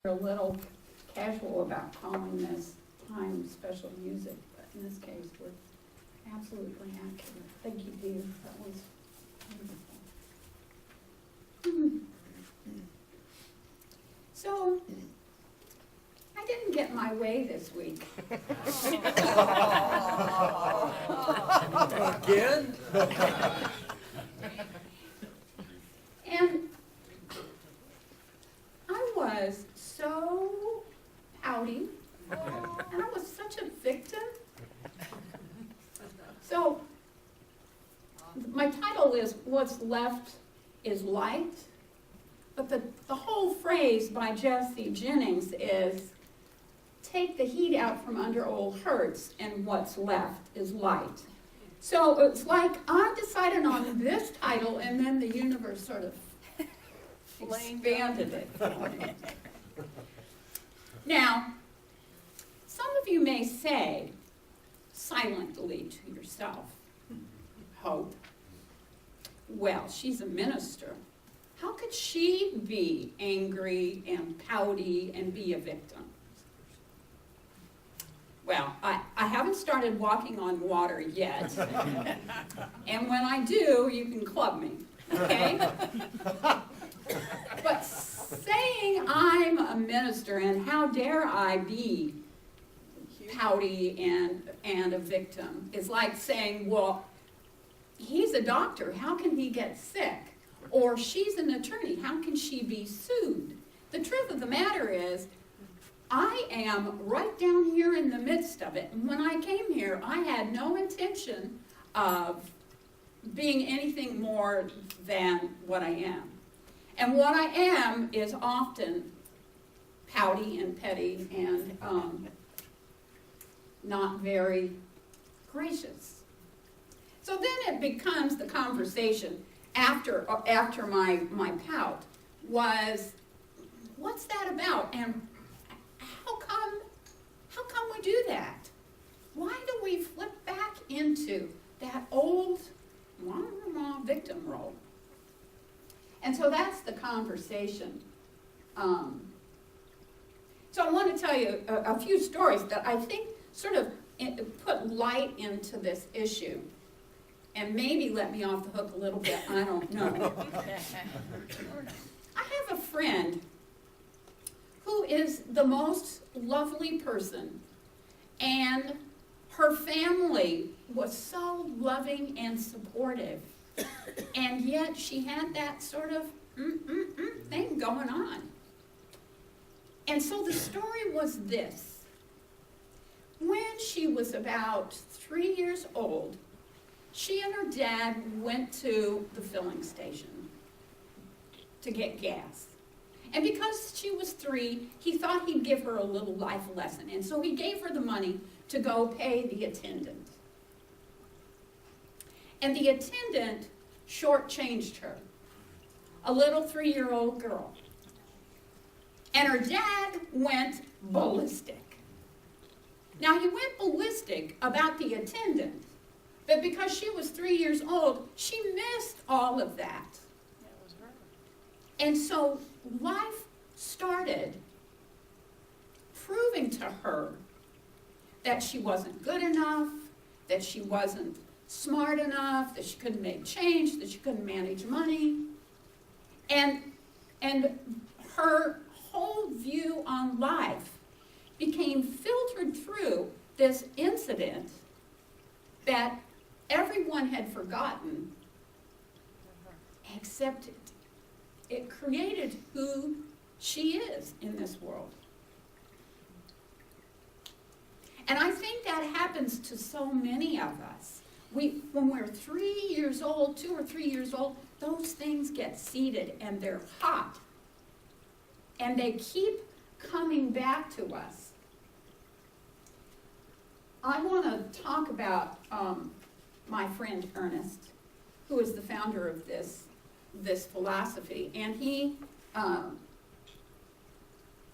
a little casual about calling this time special music, but in this case, we're absolutely accurate. Thank you, Dave. That was wonderful. So, I didn't get my way this week. Again? And I was so pouty, and I was such a victim. So, my title is What's Left is Light, but the whole phrase by Jesse Jennings is, take the heat out from under old hurts, and what's left is light. So it's like I decided on this title, and then the universe sort of expanded it for me. Now, some of you may say, silently to yourself, Hope, well, she's a minister. How could she be angry and pouty and be a victim? Well, I haven't started walking on water yet. And when I do, you can club me, okay? But saying I'm a minister and how dare I be pouty and a victim is like saying, well, he's a doctor, how can he get sick? Or she's an attorney, how can she be sued? The truth of the matter is, I am right down here in the midst of it. And when I came here, I had no intention of being anything more than what I am. And what I am is often pouty and petty and not very gracious. So then it becomes the conversation after my pout was, what's that about? And how come we do that? Why do we flip back into that old victim role? And so that's the conversation. So I want to tell you a few stories that I think sort of put light into this issue. And maybe let me off the hook a little bit, I don't know. I have a friend who is the most lovely person, and her family was so loving and supportive, and yet she had that sort of thing going on. And so the story was this. When she was about 3 years old, she and her dad went to the filling station to get gas. And because she was 3, he thought he'd give her a little life lesson. And so he gave her the money to go pay the attendant. And the attendant shortchanged her, a little 3-year-old girl. And her dad went ballistic. Now, he went ballistic about the attendant, but because she was 3 years old, she missed all of that. And so life started proving to her that she wasn't good enough, that she wasn't smart enough, that she couldn't make change, that she couldn't manage money. And her whole view on life became filtered through this incident that everyone had forgotten, except it created who she is in this world. And I think that happens to so many of us. When we're 3 years old, 2 or 3 years old, those things get seeded and they're hot. And they keep coming back to us. I want to talk about my friend Ernest, who is the founder of this philosophy, and he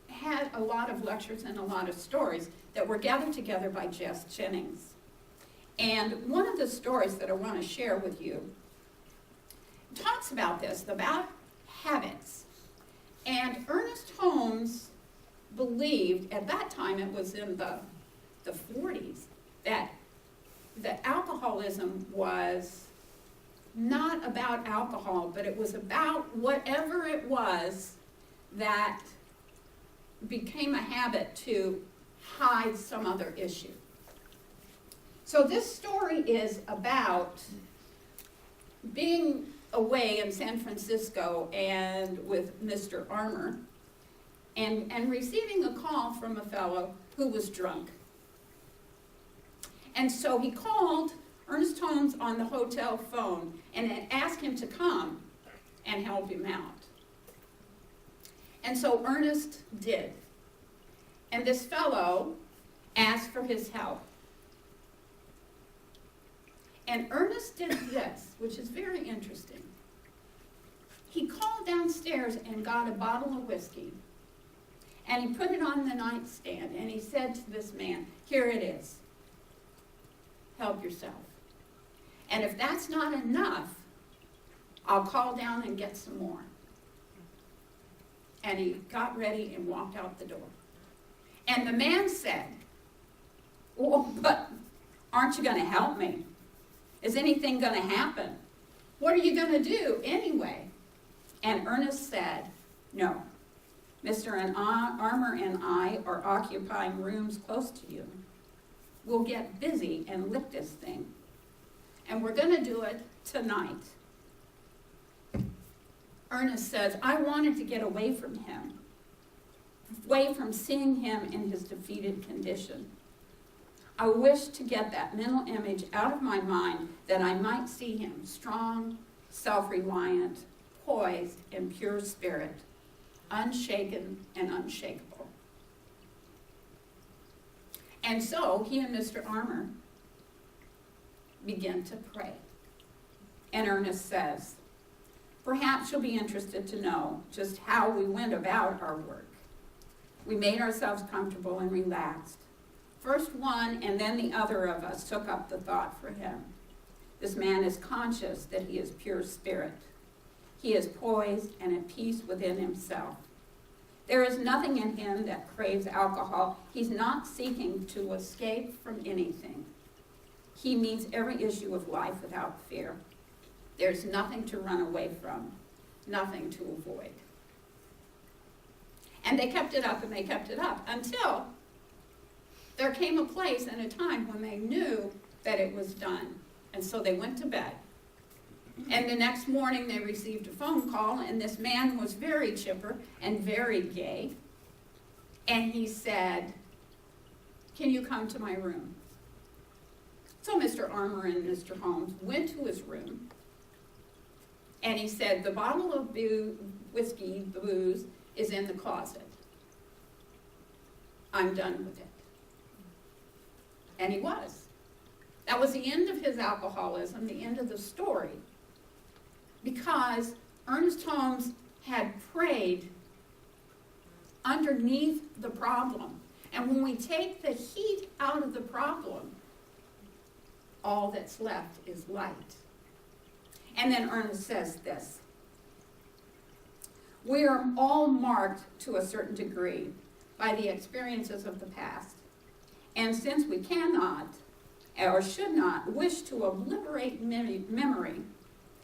had a lot of lectures and a lot of stories that were gathered together by Jess Jennings. And one of the stories that I want to share with you talks about this, about habits. And Ernest Holmes believed, at that time it was in the 40s, that alcoholism was not about alcohol, but it was about whatever it was that became a habit to hide some other issue. So this story is about being away in San Francisco and with Mr. Armour and receiving a call from a fellow who was drunk. And so he called Ernest Holmes on the hotel phone and asked him to come and help him out. And so Ernest did. And this fellow asked for his help. And Ernest did this, which is very interesting. He called downstairs and got a bottle of whiskey. And he put it on the nightstand. And he said to this man, "Here it is. Help yourself. And if that's not enough, I'll call down and get some more." And he got ready and walked out the door. And the man said, "Well, but aren't you going to help me? Is anything going to happen? What are you going to do anyway?" And Ernest said, "No. Mr. Armour and I are occupying rooms close to you. We'll get busy and lick this thing. And we're going to do it tonight." Ernest says, "I wanted to get away from him, away from seeing him in his defeated condition. I wished to get that mental image out of my mind that I might see him strong, self-reliant, poised, in pure spirit, unshaken and unshakable." And so he and Mr. Armour begin to pray. And Ernest says, "Perhaps you'll be interested to know just how we went about our work. We made ourselves comfortable and relaxed. First one and then the other of us took up the thought for him. This man is conscious that he is pure spirit. He is poised and at peace within himself. There is nothing in him that craves alcohol. He's not seeking to escape from anything. He meets every issue of life without fear. There's nothing to run away from, nothing to avoid." And they kept it up and they kept it up until there came a place and a time when they knew that it was done. And so they went to bed. And the next morning they received a phone call, and this man was very chipper and very gay. And he said, "Can you come to my room?" So Mr. Armour and Mr. Holmes went to his room, and he said, "The bottle of whiskey, the booze, is in the closet. I'm done with it." And he was. That was the end of his alcoholism, the end of the story, because Ernest Holmes had prayed underneath the problem. And when we take the heat out of the problem, all that's left is light. And then Ernest says this: "We are all marked to a certain degree by the experiences of the past. And since we cannot or should not wish to obliterate memory,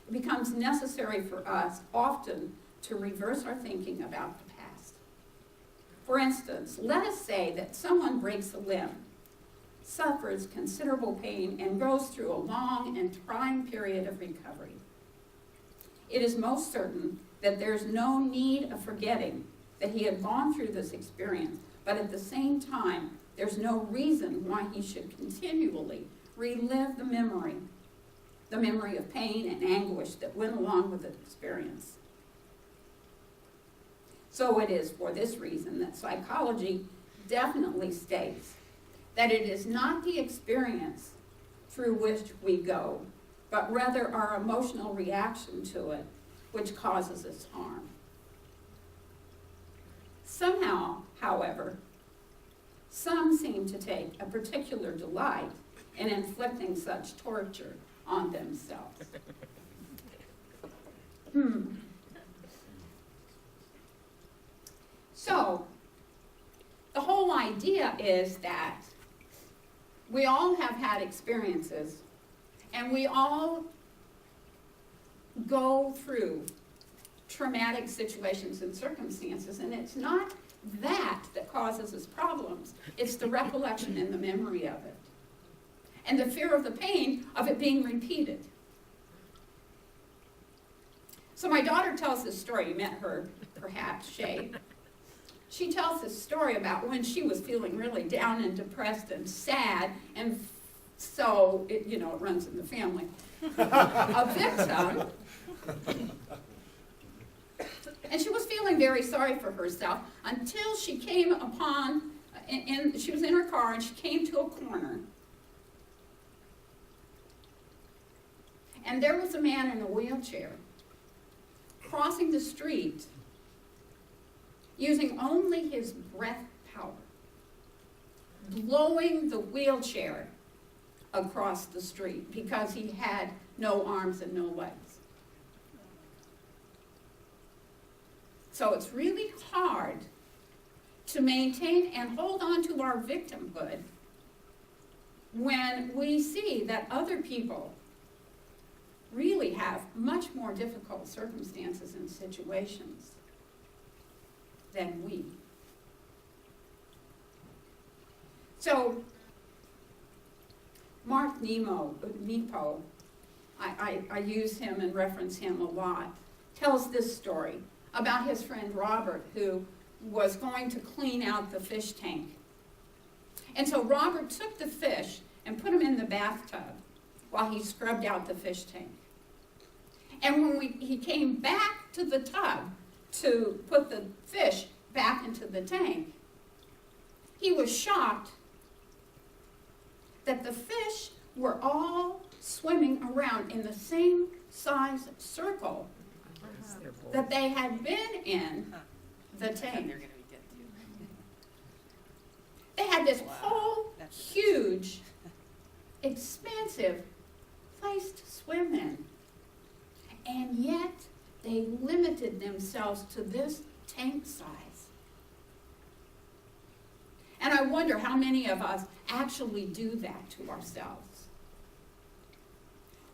it becomes necessary for us often to reverse our thinking about the past. For instance, let us say that someone breaks a limb, suffers considerable pain, and goes through a long and trying period of recovery. It is most certain that there's no need of forgetting that he had gone through this experience, but at the same time, there's no reason why he should continually relive the memory of pain and anguish that went along with the experience. So it is for this reason that psychology definitely states that it is not the experience through which we go, but rather our emotional reaction to it, which causes its harm. Somehow, however, some seem to take a particular delight in inflicting such torture on themselves." So, idea is that we all have had experiences, and we all go through traumatic situations and circumstances, and it's not that causes us problems. It's the recollection and the memory of it, and the fear of the pain of it being repeated. So my daughter tells this story. You met her, perhaps, Shay. She tells this story about when she was feeling really down and depressed and sad, and so, it runs in the family. A victim. And she was feeling very sorry for herself until she came upon, she was in her car and she came to a corner. And there was a man in a wheelchair crossing the street using only his breath power, blowing the wheelchair across the street because he had no arms and no legs. So it's really hard to maintain and hold on to our victimhood when we see that other people really have much more difficult circumstances and situations than we. So, Mark Nepo, I use him and reference him a lot, tells this story about his friend Robert, who was going to clean out the fish tank. And so Robert took the fish and put them in the bathtub while he scrubbed out the fish tank. And when he came back to the tub to put the fish back into the tank, he was shocked that the fish were all swimming around in the same size circle that they had been in the tank. They had this whole huge, expansive place to swim in. And yet, they limited themselves to this tank size. And I wonder how many of us actually do that to ourselves.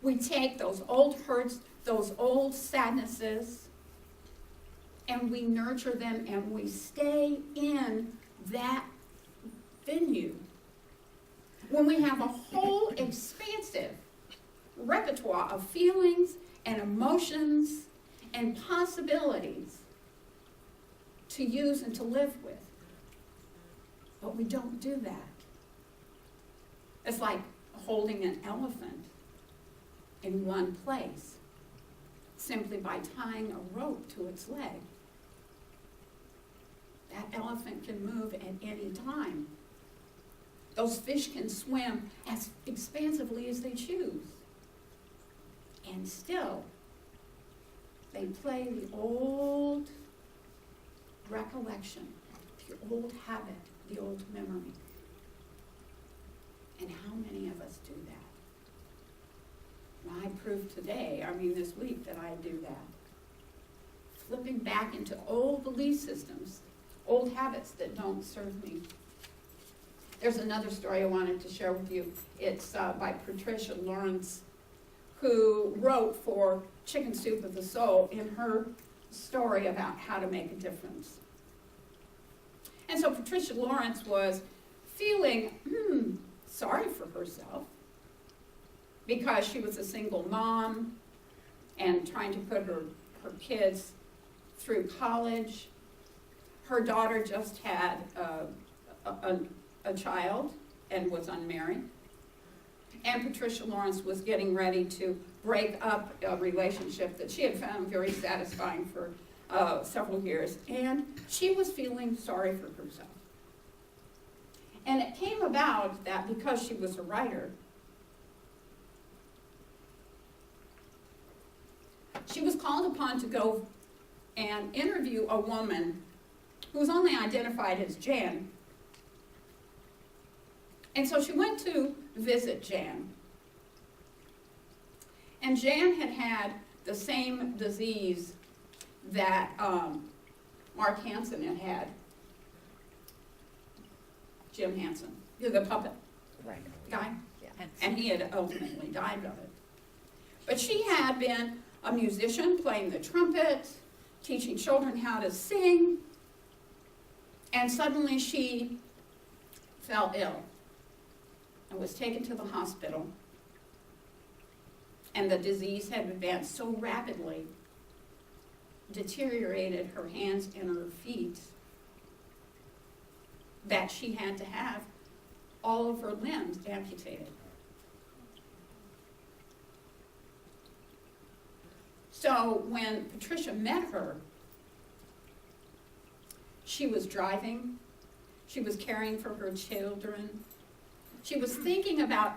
We take those old hurts, those old sadnesses, and we nurture them and we stay in that venue. When we have a whole expansive repertoire of feelings and emotions and possibilities to use and to live with. But we don't do that. It's like holding an elephant in one place simply by tying a rope to its leg. That elephant can move at any time. Those fish can swim as expansively as they choose. And still, they play the old recollection, the old habit, the old memory. And how many of us do that? And I proved today, this week, that I do that. Flipping back into old belief systems, old habits that don't serve me. There's another story I wanted to share with you. It's by Patricia Lawrence, who wrote for Chicken Soup of the Soul in her story about how to make a difference. And so Patricia Lawrence was feeling sorry for herself because she was a single mom and trying to put her kids through college. Her daughter just had a child and was unmarried. And Patricia Lawrence was getting ready to break up a relationship that she had found very satisfying for several years. And she was feeling sorry for herself. And it came about that because she was a writer, she was called upon to go and interview a woman who was only identified as Jan. And so she went to visit Jan. And Jan had had the same disease that Mark Hansen had had. Jim Henson, the puppet Right. guy, Yeah. and he had ultimately died of it. But she had been a musician, playing the trumpet, teaching children how to sing, and suddenly she fell ill and was taken to the hospital. And the disease had advanced so rapidly, deteriorated her hands and her feet, that she had to have all of her limbs amputated. So when Patricia met her, she was driving, she was caring for her children, she was thinking about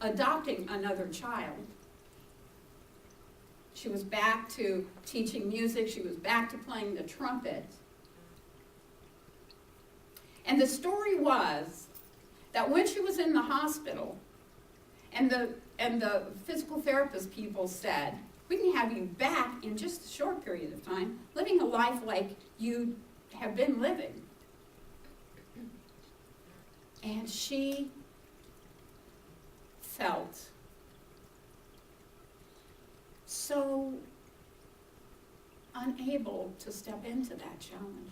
adopting another child. She was back to teaching music, she was back to playing the trumpet. And the story was that when she was in the hospital, and the physical therapist people said, we can have you back in just a short period of time, living a life like you have been living. And she felt so unable to step into that challenge.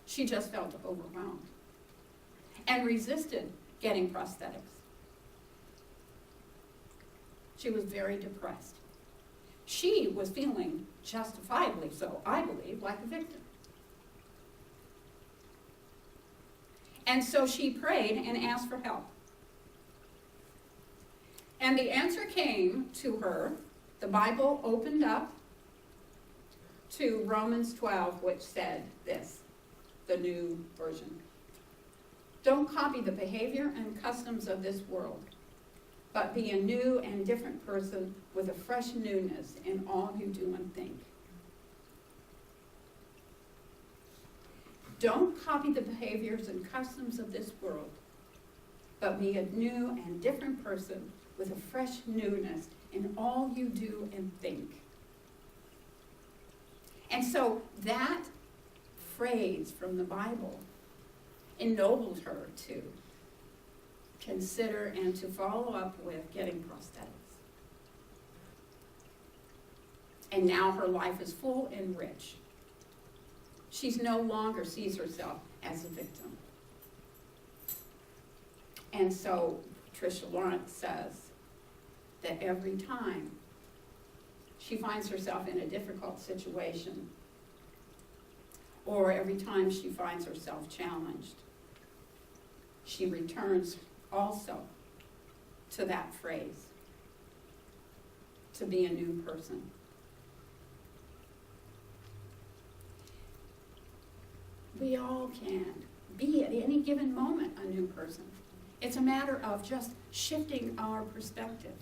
She just felt overwhelmed and resisted getting prosthetics. She was very depressed. She was feeling justifiably so, I believe, like a victim. And so she prayed and asked for help. And the answer came to her. The Bible opened up to Romans 12, which said this, the new version. Don't copy the behavior and customs of this world, but be a new and different person with a fresh newness in all you do and think. Don't copy the behaviors and customs of this world, but be a new and different person with a fresh newness in all you do and think. And so that phrase from the Bible ennobled her to consider and to follow up with getting prosthetics. And now her life is full and rich. She's no longer sees herself as a victim. And so Patricia Lawrence says that every time she finds herself in a difficult situation, or every time she finds herself challenged, she returns also to that phrase, to be a new person. We all can be at any given moment a new person. It's a matter of just shifting our perspective.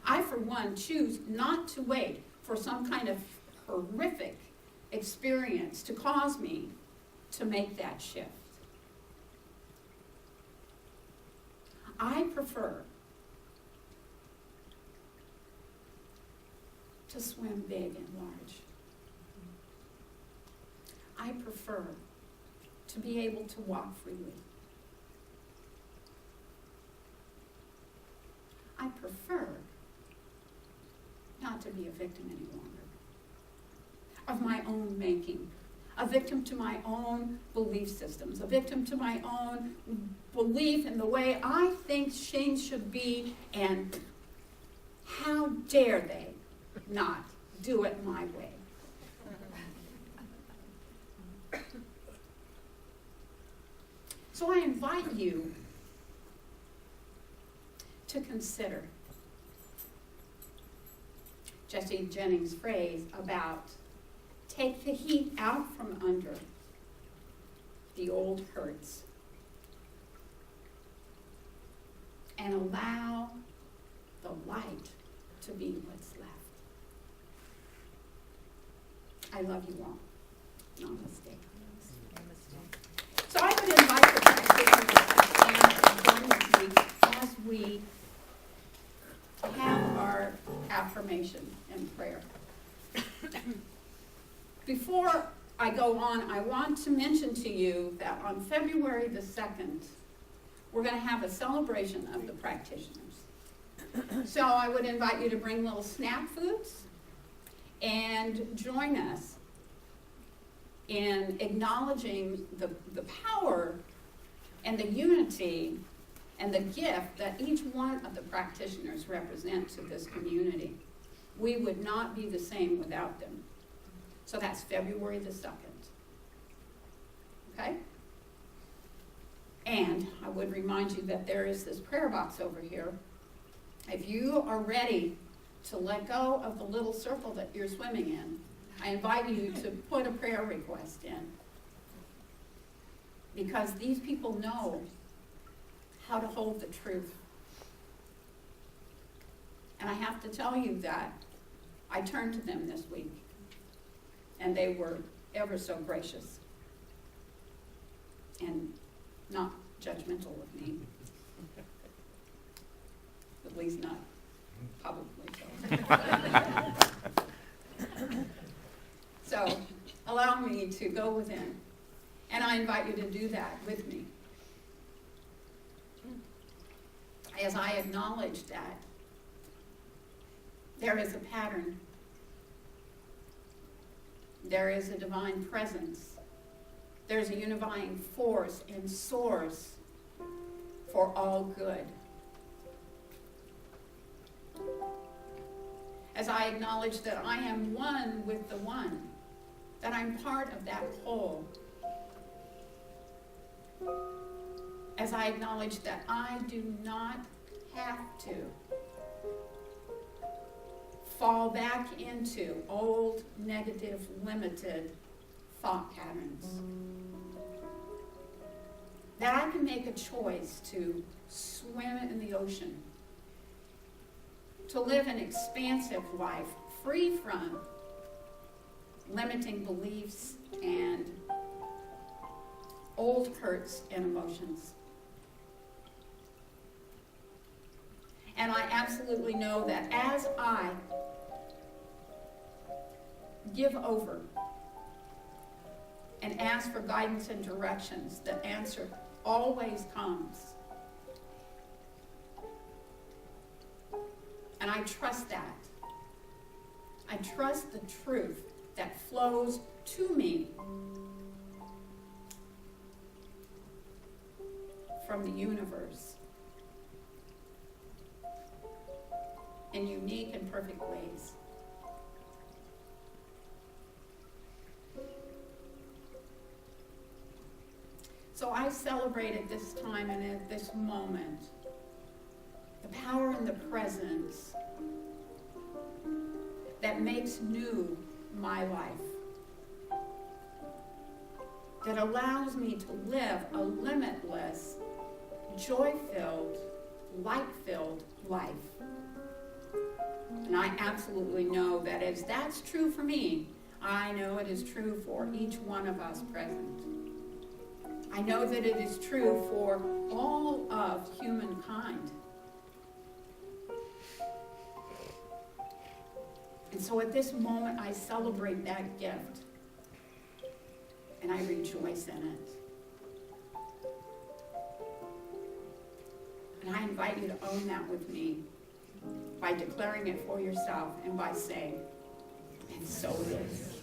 I, for one, choose not to wait for some kind of horrific experience to cause me to make that shift. I prefer to swim big and large. I prefer to be able to walk freely. I prefer not to be a victim any longer of my own making, a victim to my own belief systems, a victim to my own belief in the way I think things should be, and how dare they not do it my way. So I invite you to consider Jesse Jennings' phrase about take the heat out from under the old hurts and allow the light to be what's left. I love you all. Namaste. So I would invite the practitioners to stand and join with me as we have our affirmation and prayer. Before I go on, I want to mention to you that on February the 2nd, we're going to have a celebration of the practitioners. So I would invite you to bring little snack foods and join us in acknowledging the power and the unity and the gift that each one of the practitioners represent to this community. We would not be the same without them. So that's February the 2nd. Okay? And I would remind you that there is this prayer box over here. If you are ready to let go of the little circle that you're swimming in, I invite you to put a prayer request in. Because these people know how to hold the truth. And I have to tell you that I turned to them this week, and they were ever so gracious and not judgmental of me. At least not publicly. So allow me to go within, and I invite you to do that with me. As I acknowledge that there is a pattern, there is a divine presence, there's a unifying force and source for all good. As I acknowledge that I am one with the one, that I'm part of that whole. As I acknowledge that I do not have to fall back into old, negative, limited thought patterns. That I can make a choice to swim in the ocean, to live an expansive life, free from limiting beliefs and old hurts and emotions. And I absolutely know that as I give over and ask for guidance and directions, the answer always comes. And I trust that. I trust the truth that flows to me from the universe in unique and perfect ways. So I celebrate at this time and at this moment the power and the presence that makes new my life, that allows me to live a limitless, joy-filled, light-filled life. And I absolutely know that as that's true for me, I know it is true for each one of us present. I know that it is true for all of humankind. And so at this moment, I celebrate that gift, and I rejoice in it. And I invite you to own that with me by declaring it for yourself and by saying, and so it is.